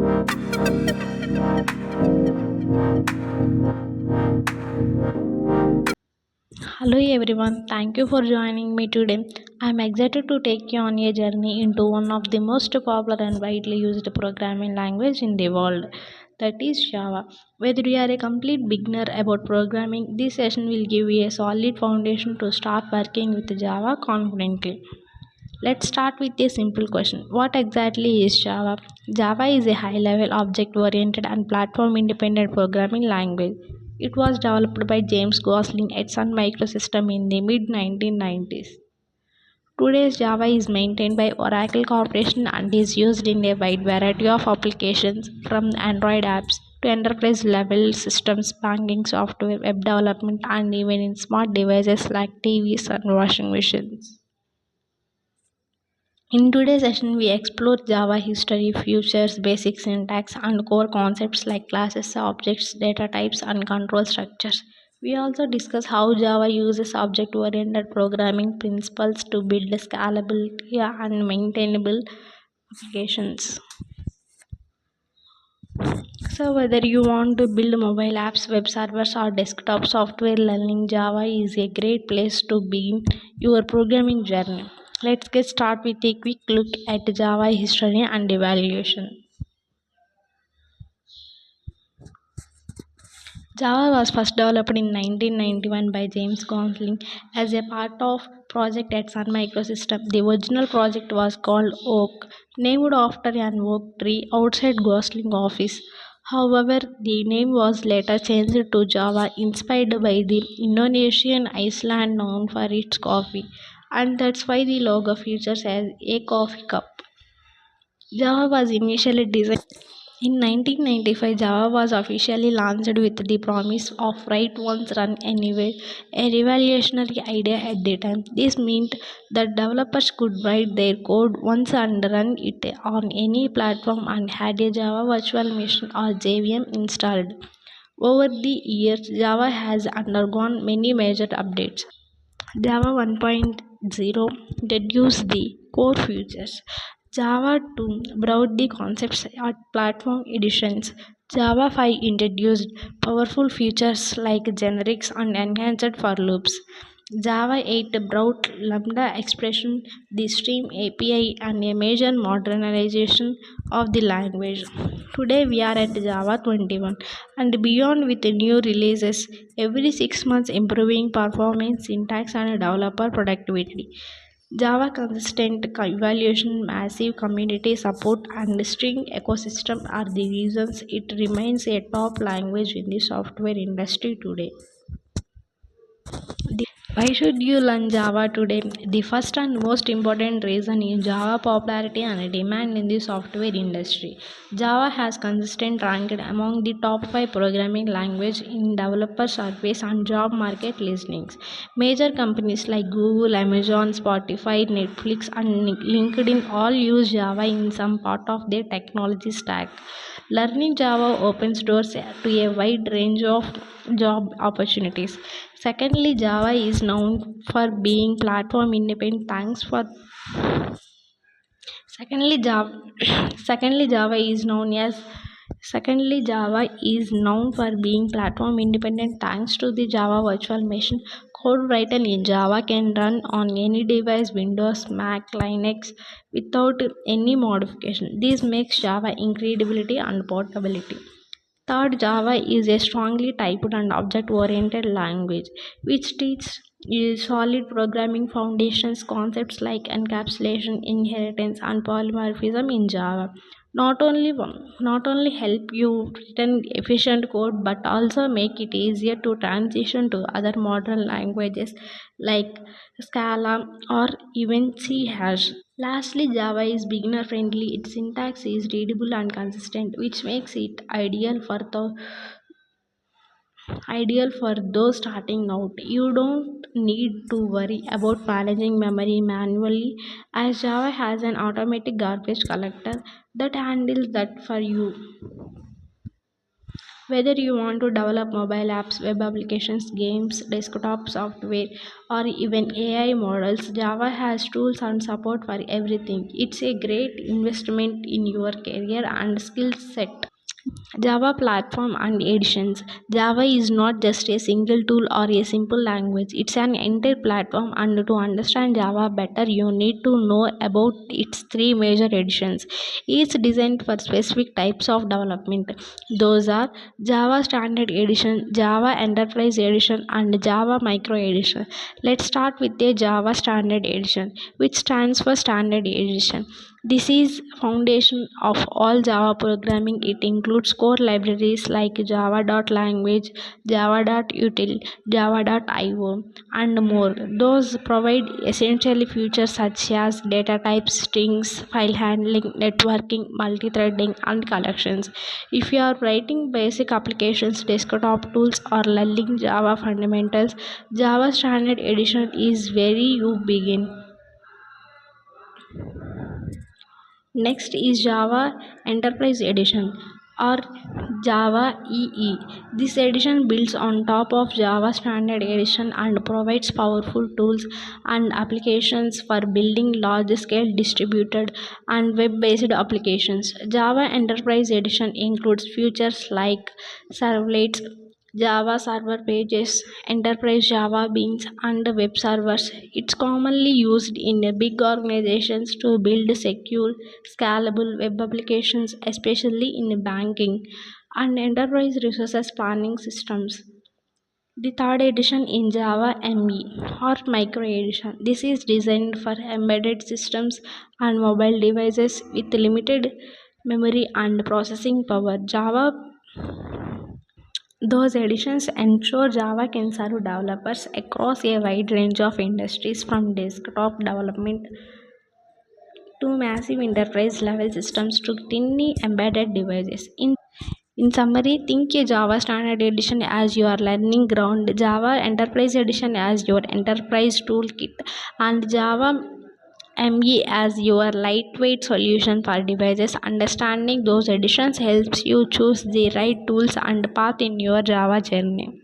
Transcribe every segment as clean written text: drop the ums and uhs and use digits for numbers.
Hello everyone, thank you for joining me today. I'm excited to take you on a journey into one of the most popular and widely used programming language in the world, that is Java. Whether you are a complete beginner about programming, this session will give you a solid foundation to start working with Java confidently. Let's start with a simple question. What exactly is Java? Java is a high level object oriented and platform independent programming language. It was developed by James Gosling at Sun Microsystem in the mid 1990s. Today's Java is maintained by Oracle Corporation and is used in a wide variety of applications from Android apps to enterprise level systems, banking software, web development, and even in smart devices like TVs and washing machines. In today's session, we explore Java history, features, basic syntax, and core concepts like classes, objects, data types, and control structures. We also discuss how Java uses object oriented programming principles to build scalability and maintainable applications. So, whether you want to build mobile apps, web servers, or desktop software, learning Java is a great place to begin your programming journey. Let's get started with a quick look at Java history and evaluation. Java was first developed in 1991 by James Gosling as a part of project at Sun Microsystem. The original project was called Oak, named after an oak tree outside Gosling office. However, the name was later changed to Java, inspired by the Indonesian island known for its coffee, and that's why the logo features as a coffee cup. Java was initially designed in 1995. Java was officially launched with the promise of write once, run anywhere, a revolutionary idea at the time. This meant that developers could write their code once and run it on any platform and had a Java virtual machine or JVM installed. Over the years, Java has undergone many major updates. Java 1.0 introduced the core features. Java 2 brought the concepts at platform editions. Java 5 introduced powerful features like generics and enhanced for loops. Java 8 brought Lambda expression, the Stream API, and a major modernization of the language. Today we are at Java 21 and beyond with new releases every 6 months, improving performance, syntax, and developer productivity. Java consistent evaluation, massive community support, and string ecosystem are the reasons it remains a top language in the software industry today. Why should you learn Java today? The first and most important reason is Java popularity and demand in the software industry. Java has consistently ranked among the top 5 programming language in developer surveys and job market listings. Major companies like Google, Amazon, Spotify, Netflix, and LinkedIn all use Java in some part of their technology stack. Learning Java opens doors to a wide range of job opportunities. Secondly, Java is known for being platform independent. Secondly, Java secondly Java is known as Secondly, Java is known for being platform independent thanks to the Java virtual machine. Code written in Java can run on any device, Windows, Mac, Linux, without any modification. This makes Java incredibility and portability. Third, Java is a strongly typed and object-oriented language, which teaches you solid programming foundations. Concepts like encapsulation, inheritance, and polymorphism in Java not only help you written efficient code but also make it easier to transition to other modern languages like Scala or even C hash. Lastly, Java is beginner friendly. Its syntax is readable and consistent, which makes it ideal for those starting out. You don't need to worry about managing memory manually, as Java has an automatic garbage collector that handles that for you. Whether you want to develop mobile apps, web applications, games, desktop software, or even AI models, Java has tools and support for everything. It's a great investment in your career and skill set. Java platform and editions. Java is not just a single tool or a simple language, it's an entire platform, and to understand Java better, you need to know about its three major editions, each designed for specific types of development. Those are Java Standard Edition, Java Enterprise Edition, and Java Micro Edition. Let's start with the Java Standard Edition, which stands for Standard Edition. This is foundation of all Java programming. It includes core libraries like java.language, java.util, java.io, and more. Those provide essential features such as data types, strings, file handling, networking, multi-threading, and collections. If you are writing basic applications, desktop tools, or learning Java fundamentals, Java Standard Edition is where you begin. Next is Java Enterprise Edition or Java EE. This edition builds on top of Java Standard Edition and provides powerful tools and applications for building large scale distributed and web based applications. Java Enterprise Edition includes features like servlets, Java server pages, enterprise Java beans, and web servers. It's commonly used in big organizations to build secure, scalable web applications, especially in banking and enterprise resources planning systems. The third edition in Java ME or Micro Edition. This is designed for embedded systems and mobile devices with limited memory and processing power. Those editions ensure Java can serve developers across a wide range of industries from desktop development to massive enterprise level systems to tiny embedded devices. In summary, think a Java Standard Edition as your learning ground, Java Enterprise Edition as your enterprise toolkit, and Java ME as your lightweight solution for devices. Understanding those editions helps you choose the right tools and path in your Java journey.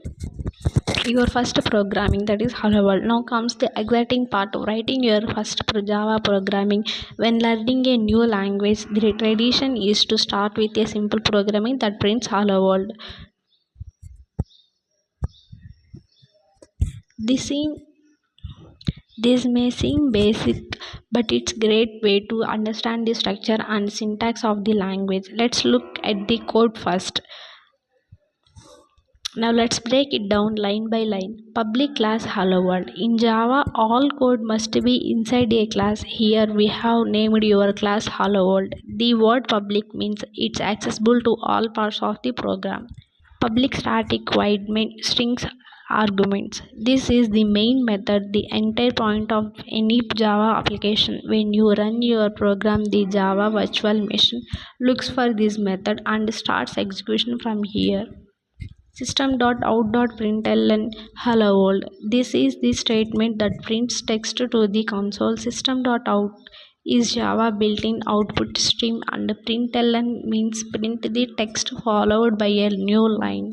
Your first programming, that is hello world. Now comes the exciting part of writing your first Java programming. When learning a new language, the tradition is to start with a simple programming that prints hello world. This seem this may seem basic, but it's great way to understand the structure and syntax of the language. Let's look at the code first. Now let's break it down line by line. Public class hello world. In Java, all code must be inside a class. Here we have named your class hello world. The word public means it's accessible to all parts of the program. Public static void main strings arguments. This is the main method, the entire point of any Java application. When you run your program, the Java virtual machine looks for this method and starts execution from here. System.out.println hello world. This is the statement that prints text to the console. System.out is Java built-in output stream, and println means print the text followed by a new line.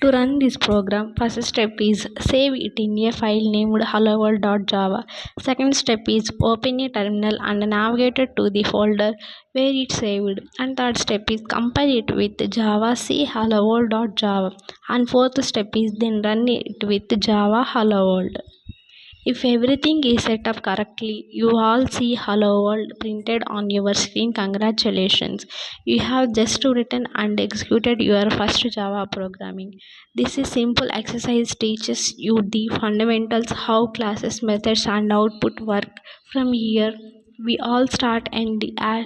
To run this program, first step is save it in a file named helloworld.java. Second step is open a terminal and navigate it to the folder where it's saved. And third step is compile it with java c helloworld.java. And fourth step is then run it with java hello world. If everything is set up correctly, you all see hello world printed on your screen. Congratulations. You have just written and executed your first Java programming. This is simple exercise teaches you the fundamentals how classes, methods and output work. From here we all start and add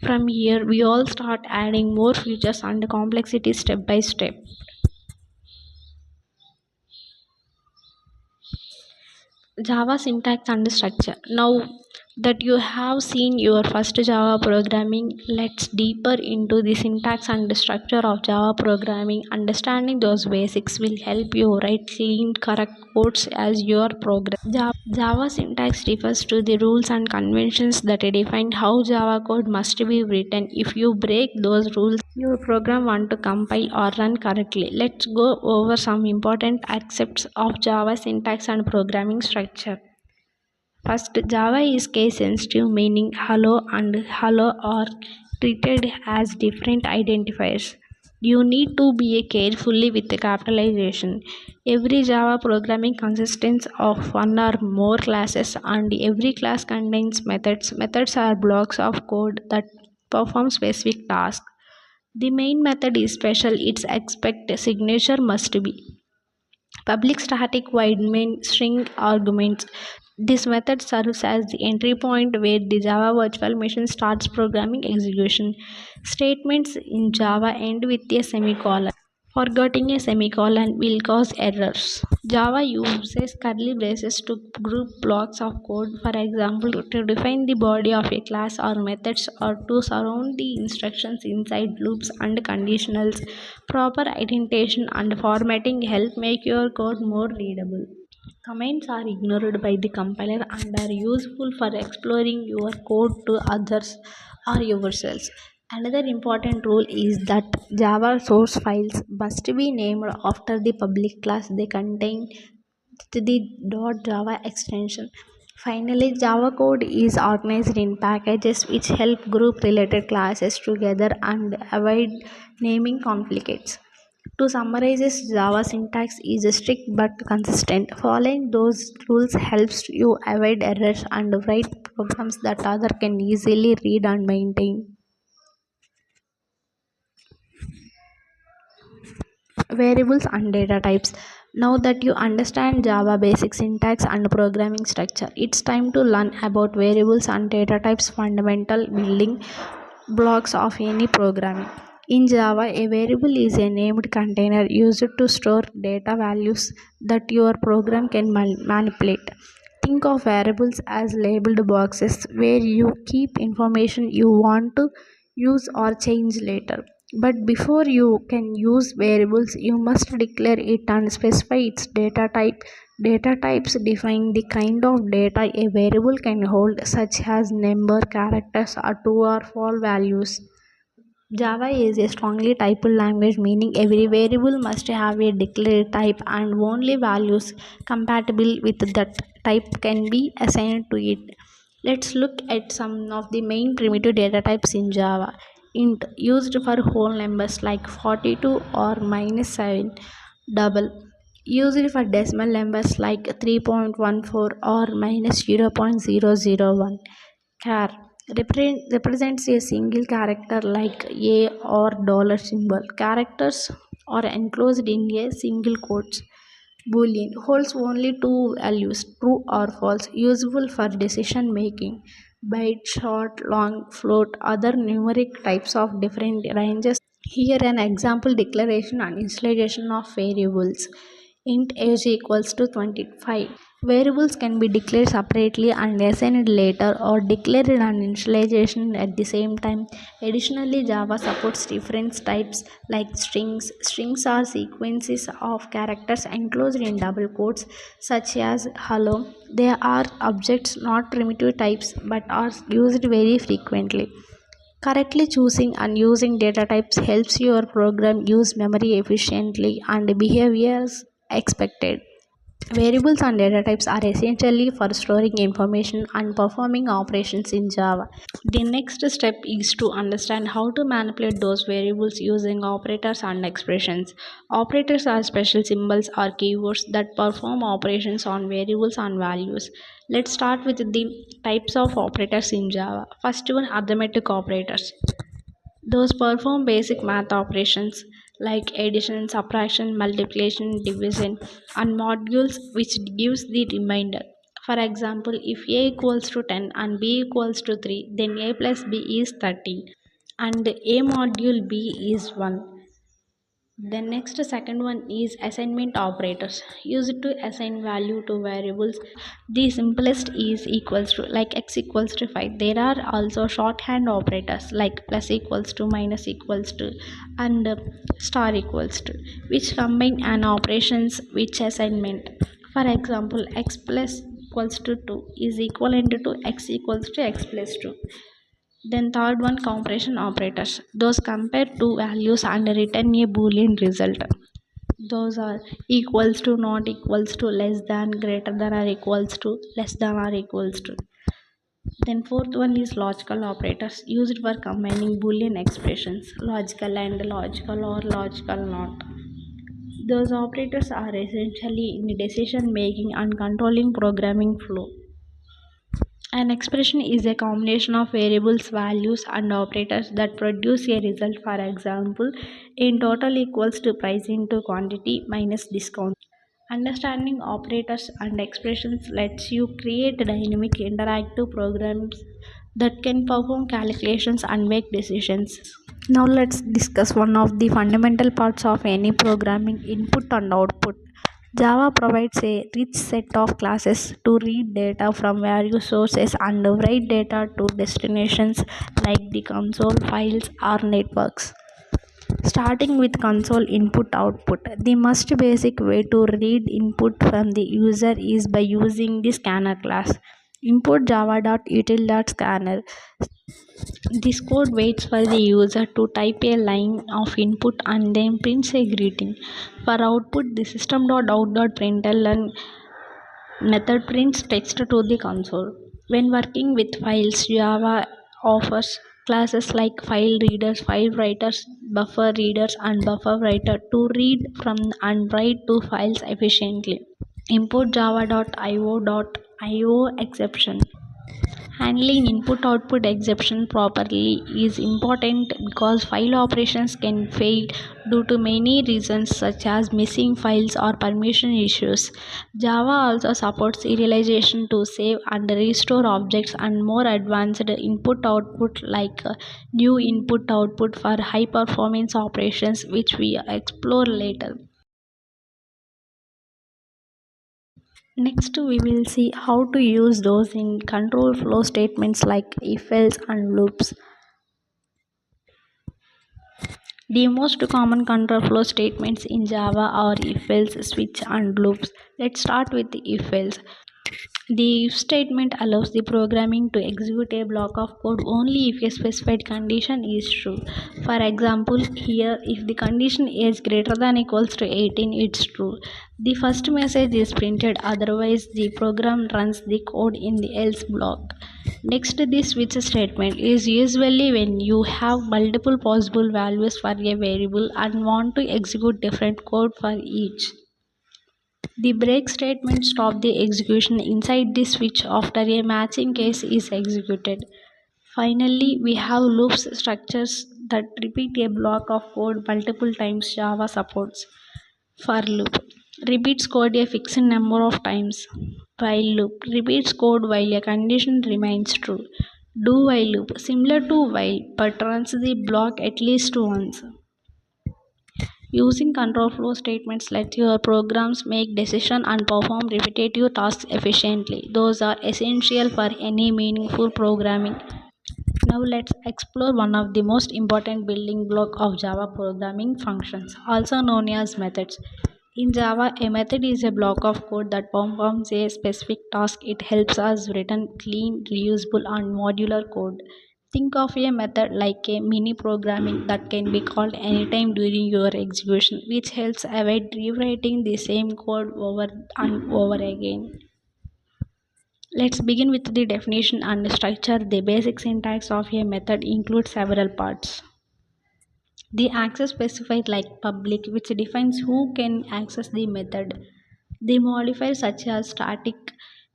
from here we all start adding more features and complexity step by step. Java syntax and structure. Now that you have seen your first Java programming. Let's deeper into the syntax and the structure of Java programming. Understanding those basics will help you write clean, correct codes as your progress. Java syntax refers to the rules and conventions that define how Java code must be written. If you break those rules, your program won't to compile or run correctly. Let's go over some important aspects of Java syntax and programming structure. First, Java is case sensitive, meaning hello and hello are treated as different identifiers. You need to be carefully with the capitalization. Every Java programming consists of one or more classes, and every class contains methods. Methods are blocks of code that perform specific tasks. The main method is special, its expect signature must be. Public static void main string arguments. This method serves as the entry point where the Java virtual machine starts programming execution. Statements in Java end with a semicolon. Forgetting a semicolon will cause errors. Java uses curly braces to group blocks of code, for example, to define the body of a class or methods or to surround the instructions inside loops and conditionals. Proper indentation and formatting help make your code more readable. Comments are ignored by the compiler and are useful for exploring your code to others or yourselves. Another important rule is that Java source files must be named after the public class they contain the .java extension. Finally, Java code is organized in packages which help group related classes together and avoid naming conflicts. To summarize, Java syntax is strict but consistent. Following those rules helps you avoid errors and write programs that other can easily read and maintain. Variables and data types. Now that you understand Java basic syntax and programming structure, it's time to learn about variables and data types, fundamental building blocks of any programming. In Java, a variable is a named container used to store data values that your program can manipulate. Think of variables as labeled boxes where you keep information you want to use or change later. But before you can use variables, you must declare it and specify its data type. Data types define the kind of data a variable can hold, such as number, characters, or true or false values. Java is a strongly typed language, meaning every variable must have a declared type and only values compatible with that type can be assigned to it. Let's look at some of the main primitive data types in Java. Int used for whole numbers like 42 or -7. Double used for decimal numbers like 3.14 or -0.001. Char represents a single character like a or dollar symbol. Characters are enclosed in a single quotes. Boolean holds only two values, true or false, useful for decision making. Byte, short, long, float, other numeric types of different ranges. Here an example declaration and initialization of variables. Int age equals to 25. Variables can be declared separately and assigned later or declared and initialization at the same time. Additionally, Java supports different types like strings. Strings are sequences of characters enclosed in double quotes such as hello. They are objects, not primitive types, but are used very frequently. Correctly choosing and using data types helps your program use memory efficiently and behave as expected. Variables and data types are essentially for storing information and performing operations in Java. The next step is to understand how to manipulate those variables using operators and expressions. Operators are special symbols or keywords that perform operations on variables and values. Let's start with the types of operators in Java. First one, arithmetic operators. Those perform basic math operations like addition, subtraction, multiplication, division, and modules which gives the remainder. For example, if a equals to 10 and b equals to 3, then a plus b is 13 and a module b is 1. The next second one is assignment operators used to assign value to variables. The simplest is equals to like x equals to 5. There are also shorthand operators like plus equals to, minus equals to, and star equals to, which combine an operations which assignment. For example, x plus equals to 2 is equivalent to x equals to x plus 2. Then third one, comparison operators. Those compare two values and return a boolean result. Those are equals to, not equals to, less than, greater than or equals to, less than or equals to. Then fourth one is logical operators used for combining boolean expressions, logical and logical or logical not. Those operators are essentially in decision making and controlling programming flow. An expression is a combination of variables, values, and operators that produce a result. For example, in total equals to price into quantity minus discount. Understanding operators and expressions lets you create dynamic interactive programs that can perform calculations and make decisions. Now let's discuss one of the fundamental parts of any programming, input and output. Java provides a rich set of classes to read data from various sources and write data to destinations like the console, files, or networks. Starting with console input output, the most basic way to read input from the user is by using the scanner class. Input java.util.scanner. This code waits for the user to type a line of input and then prints a greeting. For output, the system.out.println method prints text to the console. When working with files, Java offers classes like file readers, file writers, buffer readers, and buffer writer to read from and write to files efficiently. Import java.io.io exception. Handling input output exception properly is important because file operations can fail due to many reasons such as missing files or permission issues. Java also supports serialization to save and restore objects and more advanced input output like new input output for high performance operations, which we explore later. Next, we will see how to use those in control flow statements like if else and loops. The most common control flow statements in Java are if else, switch, and loops. Let's start with the if else. The if statement allows the programming to execute a block of code only if a specified condition is true. For example, here if the condition is greater than equals to 18, it's true. The first message is printed, otherwise the program runs the code in the else block. Next, the switch statement is usually when you have multiple possible values for a variable and want to execute different code for each. The break statement stops the execution inside the switch after a matching case is executed. Finally, we have loops structures that repeat a block of code multiple times. Java supports. For loop repeats code a fixed number of times. While loop repeats code while a condition remains true. Do while loop similar to while but runs the block at least once. Using control flow statements let your programs make decisions and perform repetitive tasks efficiently. Those are essential for any meaningful programming. Now let's explore one of the most important building block of Java programming, functions, also known as methods. In Java, a method is a block of code that performs a specific task. It helps us return clean, reusable, and modular code. Think of a method like a mini programming that can be called anytime during your execution, which helps avoid rewriting the same code over and over again. Let's begin with the definition and structure. The basic syntax of a method includes several parts. The access specified like public, which defines who can access the method. The modifier such as static,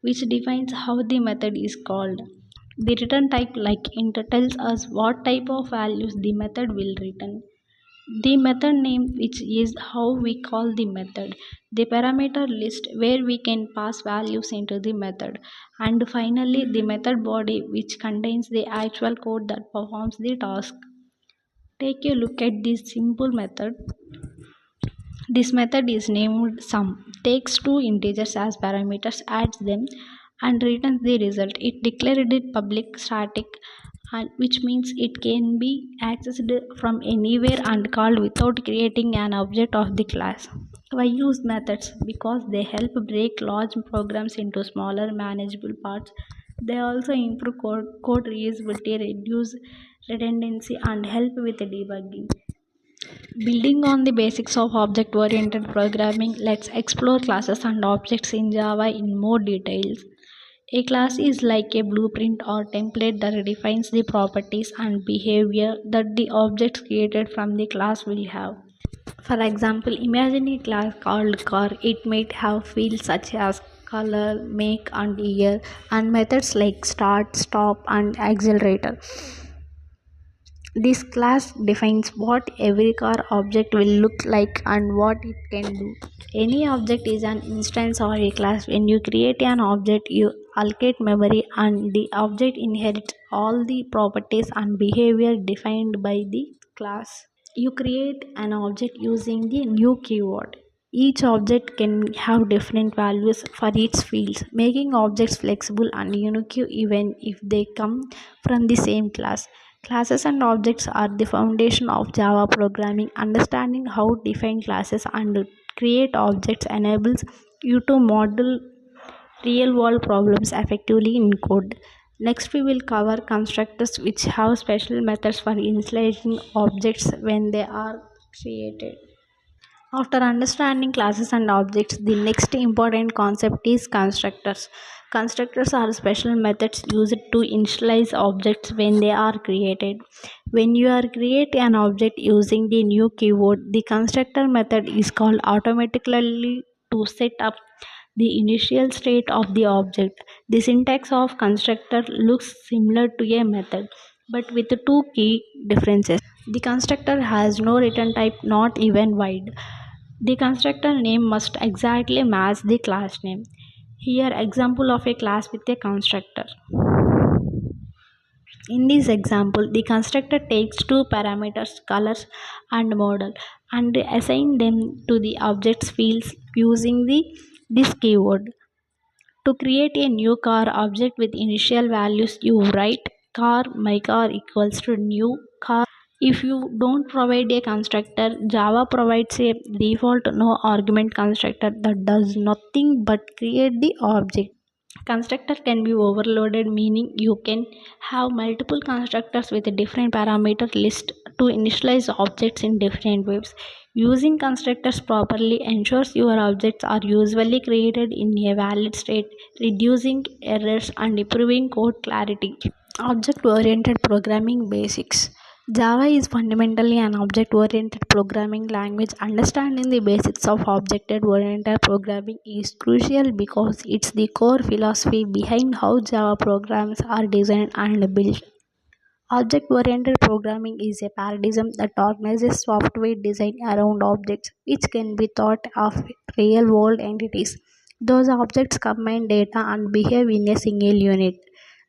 which defines how the method is called. The return type like int tells us what type of values the method will return. The method name, which is how we call the method. The parameter list, where we can pass values into the method. And finally, the method body, which contains the actual code that performs the task. Take a look at this simple method. This method is named sum, takes two integers as parameters, adds them, and returns the result. It declared it public static, and which means it can be accessed from anywhere and called without creating an object of the class. Why use methods? Because they help break large programs into smaller manageable parts. They also improve code reusability, reduce redundancy, and help with debugging. Building on the basics of object oriented programming, let's explore classes and objects in Java in more details. A class is like a blueprint or template that defines the properties and behavior that the objects created from the class will have. For example, imagine a class called car. It might have fields such as color, make, and year, and methods like start, stop, and accelerator. This class defines what every car object will look like and what it can do. Any object is an instance or a class. When you create an object, you allocate memory and the object inherits all the properties and behavior defined by the class. You create an object using the new keyword. Each object can have different values for each field, making objects flexible and unique even if they come from the same class. Classes and objects are the foundation of Java programming. Understanding how to define classes and create objects enables you to model real world problems effectively in code. Next, we will cover constructors which have special methods for initializing objects when they are created. After understanding classes and objects, the next important concept is constructors. Constructors are special methods used to initialize objects when they are created. When you are create an object using the new keyword, the constructor method is called automatically to set up the initial state of the object. The syntax of constructor looks similar to a method, but with two key differences. The constructor has no return type, not even void. The constructor name must exactly match the class name. Here example of a class with a constructor. In this example, the constructor takes two parameters, colors and model, and assign them to the objects fields using this keyword. To create a new car object with initial values, you write car my car equals to new car. If you don't provide a constructor, Java provides a default no argument constructor that does nothing but create the object. Constructor can be overloaded, meaning you can have multiple constructors with a different parameter list to initialize objects in different ways. Using constructors properly ensures your objects are usually created in a valid state, reducing errors and improving code clarity. Object oriented programming basics. Java is fundamentally an object oriented programming language. Understanding the basics of object oriented programming is crucial because it's the core philosophy behind how Java programs are designed and built. Object oriented programming is a paradigm that organizes software design around objects, which can be thought of real world entities. Those objects combine data and behave in a single unit.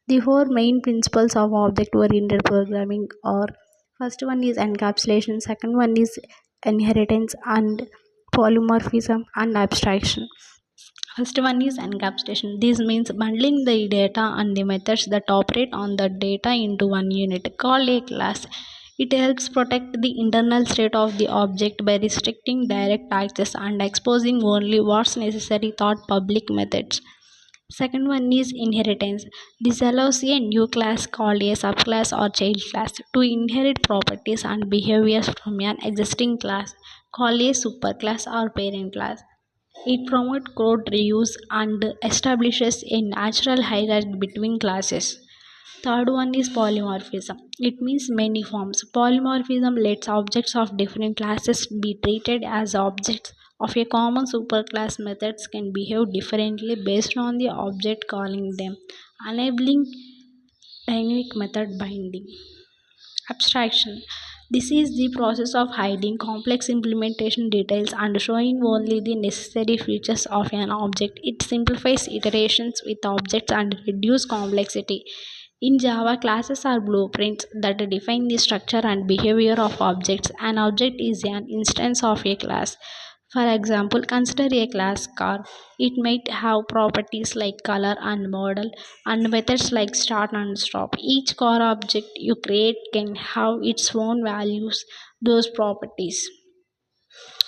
The four main principles of object oriented programming are: first one is encapsulation, second one is inheritance and polymorphism and abstraction. First one is encapsulation. This means bundling the data and the methods that operate on the data into one unit called a class. It helps protect the internal state of the object by restricting direct access and exposing only what's necessary thought public methods. Second one is inheritance. This allows a new class called a subclass or child class to inherit properties and behaviors from an existing class called a superclass or parent class. It promotes code reuse and establishes a natural hierarchy between classes. Third one is polymorphism. It means many forms. Polymorphism lets objects of different classes be treated as objects of a common superclass. Methods can behave differently based on the object calling them, enabling dynamic method binding. Abstraction. This is the process of hiding complex implementation details and showing only the necessary features of an object. It simplifies iterations with objects and reduces complexity. In Java, classes are blueprints that define the structure and behavior of objects. An object is an instance of a class. For example, consider a class car. It might have properties like color and model and methods like start and stop. Each car object you create can have its own values, those properties.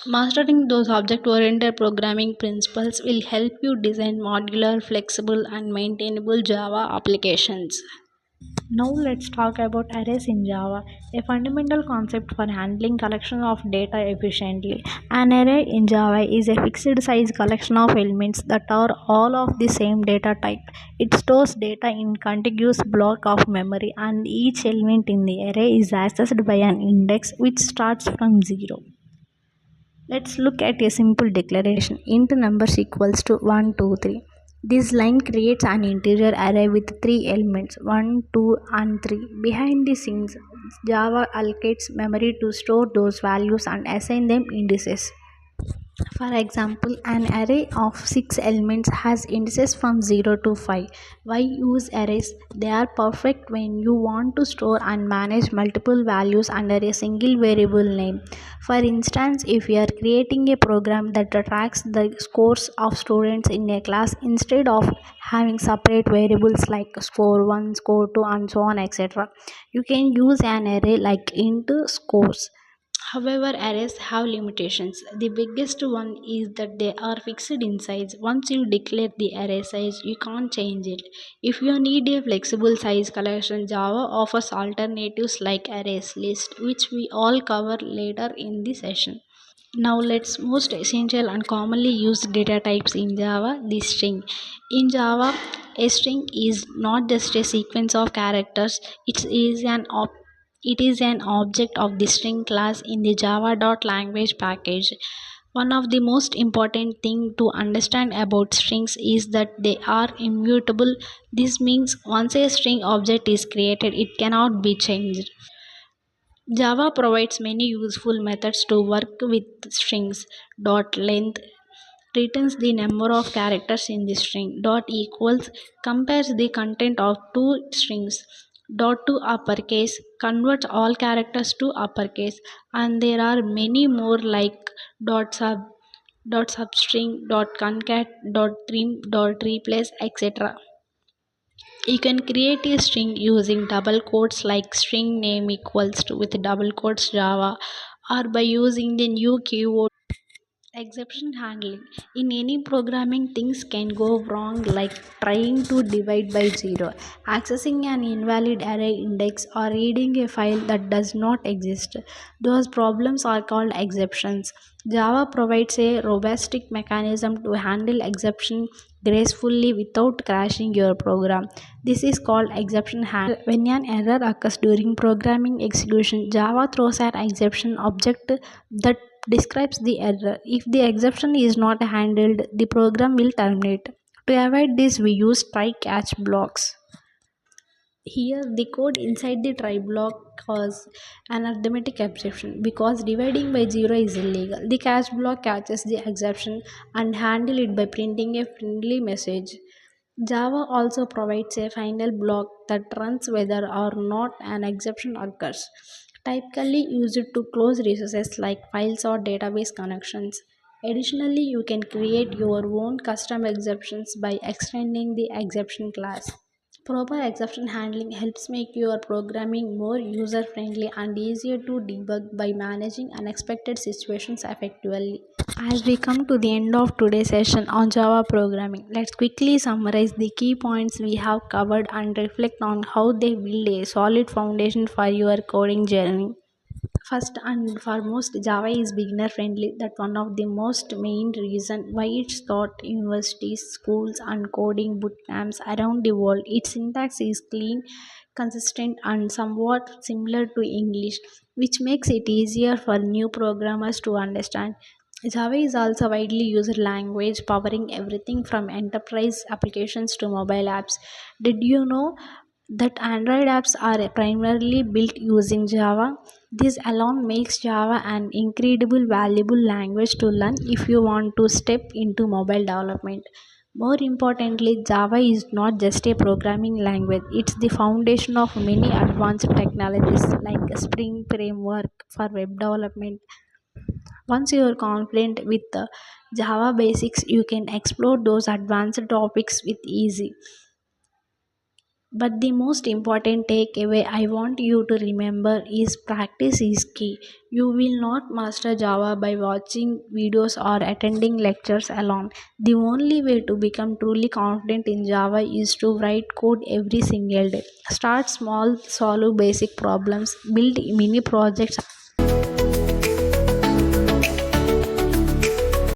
Mastering those object oriented programming principles will help you design modular, flexible, and maintainable Java applications. Now let's talk about arrays in Java, a fundamental concept for handling collection of data efficiently. An array in Java is a fixed size collection of elements that are all of the same data type. It stores data in contiguous block of memory and each element in the array is accessed by an index which starts from 0. Let's look at a simple declaration. Int numbers equals to 1, 2, 3. This line creates an integer array with 3 elements 1, 2 and 3. Behind the scenes, Java allocates memory to store those values and assign them indices. For example, an array of 6 elements has indices from 0 to 5. Why use arrays? They are perfect when you want to store and manage multiple values under a single variable name. For instance, if you are creating a program that tracks the scores of students in a class instead of having separate variables like score 1, score 2 and so on etc. You can use an array like int scores. However, arrays have limitations. The biggest one is that they are fixed in size. Once you declare the array size, you can't change it. If you need a flexible size collection, Java offers alternatives like arrays list, which we all cover later in the session. Now let's most essential and commonly used data types in Java, the string. In Java, a string is not just a sequence of characters, it is an object of the string class in the java.language package. One of the most important thing to understand about strings is that they are immutable. This means once a string object is created, it cannot be changed. Java provides many useful methods to work with strings. Dot length returns the number of characters in the string. Dot equals compares the content of two strings. Dot to uppercase converts all characters to uppercase, and there are many more like dot sub, dot substring, dot concat, dot trim, dot replace, etc. You can create a string using double quotes like string name equals to with double quotes Java or by using the new keyword exception handling. In any programming, things can go wrong, like trying to divide by zero, accessing an invalid array index, or reading a file that does not exist. Those problems are called exceptions. Java provides a robust mechanism to handle exception gracefully without crashing your program. This is called exception handling. When an error occurs during programming execution, Java throws an exception object that describes the error. If the exception is not handled, the program will terminate. To avoid this, we use try catch blocks. Here, the code inside the try block causes an arithmetic exception because dividing by 0 is illegal. The catch block catches the exception and handle it by printing a friendly message. Java also provides a final block that runs whether or not an exception occurs, typically used to close resources like files or database connections. Additionally, you can create your own custom exceptions by extending the exception class. Proper exception handling helps make your programming more user friendly and easier to debug by managing unexpected situations effectively. As we come to the end of today's session on Java programming, let's quickly summarize the key points we have covered and reflect on how they build a solid foundation for your coding journey. First and foremost, Java is beginner friendly. That's one of the most main reason why it's taught universities, schools, and coding boot camps around the world. Its syntax is clean, consistent, and somewhat similar to English, which makes it easier for new programmers to understand. Java is also widely used language, powering everything from enterprise applications to mobile apps. Did you know that Android apps are primarily built using Java? This alone makes Java an incredible valuable language to learn if you want to step into mobile development. More importantly, Java is not just a programming language, it's the foundation of many advanced technologies like Spring Framework for web development Once you are confident with the Java basics, you can explore those advanced topics with easy. But the most important takeaway I want you to remember is practice is key. You will not master Java by watching videos or attending lectures alone. The only way to become truly confident in Java is to write code every single day. Start small, solve basic problems, build mini projects,